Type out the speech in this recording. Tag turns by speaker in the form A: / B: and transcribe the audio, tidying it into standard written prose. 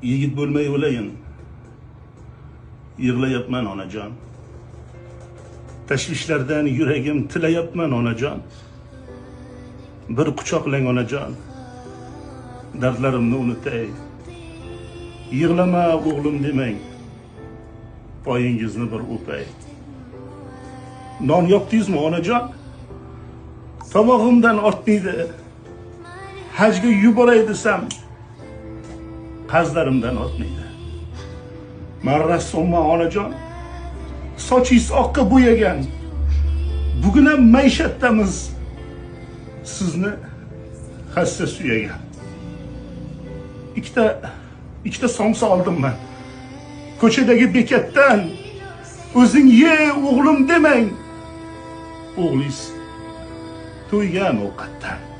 A: Yigit bo'lmay o'layin. Yig'layapman onajon. Tashvishlardan yuragim tilayapman onajon. Bir quchoqlang onajon. Dardlarimni unutay. Yig'lama o'g'lim demang. Poyingizni bir o'pay. Non yopdingizmi onajon? Tomog'imdan ortmaydi. Hajga yuboray desam, qarzlarimdan ortmaydi. Men rassomman onajon. Sochingiz oqqa bo'yagan. Bugun ham maishatdamiz. Sizni hassa suyagan. Ikkita somsa oldim men. Ko'chadagi bekatdan o'zing ye o'g'lim demang. O'g'lingiz to'ygan ovqatdan.